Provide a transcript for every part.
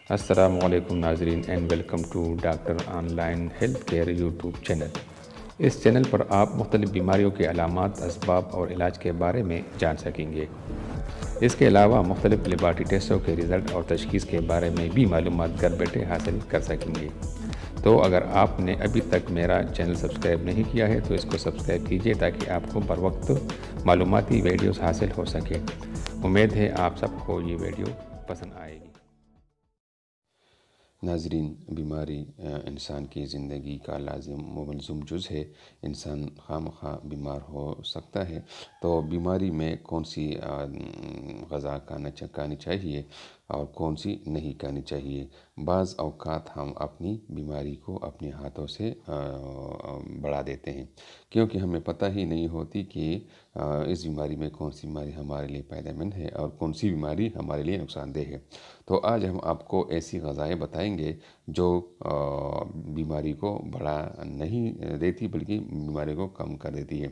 السلام علیکم ناظرین and welcome to doctor online health care YouTube channel. اس چینل پر آپ مختلف بیماریوں کے علامات، اسباب اور علاج کے بارے میں جان سکیں گے۔ اس کے علاوہ مختلف لیبارٹری ٹیسٹوں کے رزلٹ اور تشخیص کے بارے میں بھی معلومات گھر بیٹھے حاصل کر سکیں گے۔ تو اگر آپ نے ابھی تک میرا چینل سبسکرائب نہیں کیا ہے تو اس کو سبسکرائب کیجئے تاکہ آپ کو بروقت معلوماتی ویڈیوز حاصل ہو سکے۔ امید ہے آپ سب کو یہ ویڈیو پسند آئے گی۔ ناظرین، بیماری انسان کی زندگی کا لازم و ملزوم جز ہے۔ انسان خواہ بیمار ہو سکتا ہے، تو بیماری میں کون سی غذا کھانی چاہیے اور کون سی نہیں کھانی چاہیے۔ بعض اوقات ہم اپنی بیماری کو اپنے ہاتھوں سے بڑھا دیتے ہیں، کیونکہ ہمیں پتہ ہی نہیں ہوتی کہ اس بیماری میں کون سی بیماری ہمارے لیے فائدہ مند ہے اور کون سی بیماری ہمارے لیے نقصان دہ ہے۔ تو آج ہم آپ کو ایسی غذائیں بتائیں گے جو بیماری کو بڑھا نہیں دیتی بلکہ بیماری کو کم کر دیتی ہے۔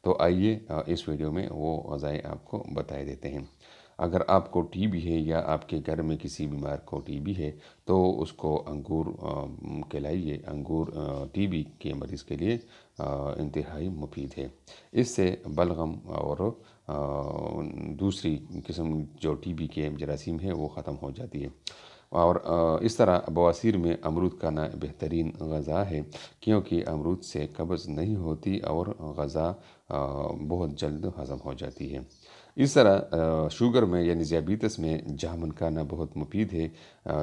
تو آئیے اس ویڈیو میں وہ غذائیں آپ کو بتائے دیتے ہیں۔ اگر آپ کو ٹی بی ہے یا آپ کے گھر میں کسی بیمار کو ٹی بی ہے تو اس کو انگور کھلائیے۔ انگور ٹی بی کے مریض کے لیے انتہائی مفید ہے۔ اس سے بلغم اور دوسری قسم جو ٹی بی کے جراثیم ہے وہ ختم ہو جاتی ہے۔ اور اس طرح بواسیر میں امرود کھانا بہترین غذا ہے، کیونکہ امرود سے قبض نہیں ہوتی اور غذا بہت جلد ہضم ہو جاتی ہے۔ اس طرح شوگر میں یعنی ذیابیطس میں جامن کھانا بہت مفید ہے۔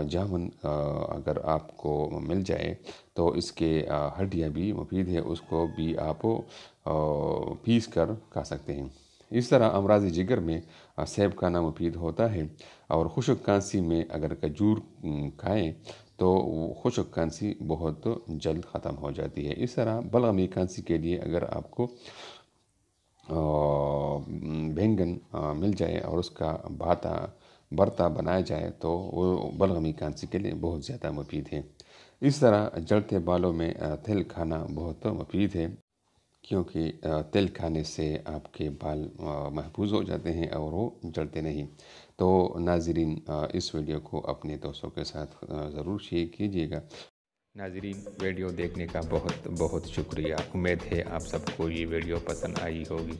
جامن اگر آپ کو مل جائے تو اس کے ہڈیاں بھی مفید ہے، اس کو بھی آپ پیس کر کھا سکتے ہیں۔ اس طرح امراض جگر میں سیب کھانا مفید ہوتا ہے، اور خشک کھانسی میں اگر کھجور کھائیں تو خشک کھانسی بہت جلد ختم ہو جاتی ہے۔ اس طرح بلغمی کھانسی کے لیے اگر آپ کو بینگن مل جائے اور اس کا برتا بنایا جائے تو وہ بلغمی کھانسی کے لیے بہت زیادہ مفید ہے۔ اس طرح جلتے بالوں میں تل کھانا بہت مفید ہے، کیونکہ تل کھانے سے آپ کے بال محفوظ ہو جاتے ہیں اور وہ جلتے نہیں۔ تو ناظرین، اس ویڈیو کو اپنے دوستوں کے ساتھ ضرور شیئر کیجیے گا۔ ناظرین، ویڈیو دیکھنے کا بہت بہت شکریہ۔ امید ہے آپ سب کو یہ ویڈیو پسند آئی ہوگی۔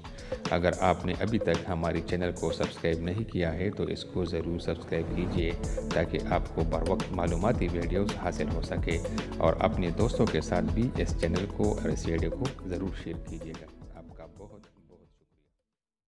اگر آپ نے ابھی تک ہماری چینل کو سبسکرائب نہیں کیا ہے تو اس کو ضرور سبسکرائب کیجئے تاکہ آپ کو بروقت معلوماتی ویڈیوز حاصل ہو سکے، اور اپنے دوستوں کے ساتھ بھی اس چینل کو اور اس ویڈیو کو ضرور شیئر کیجیے گا۔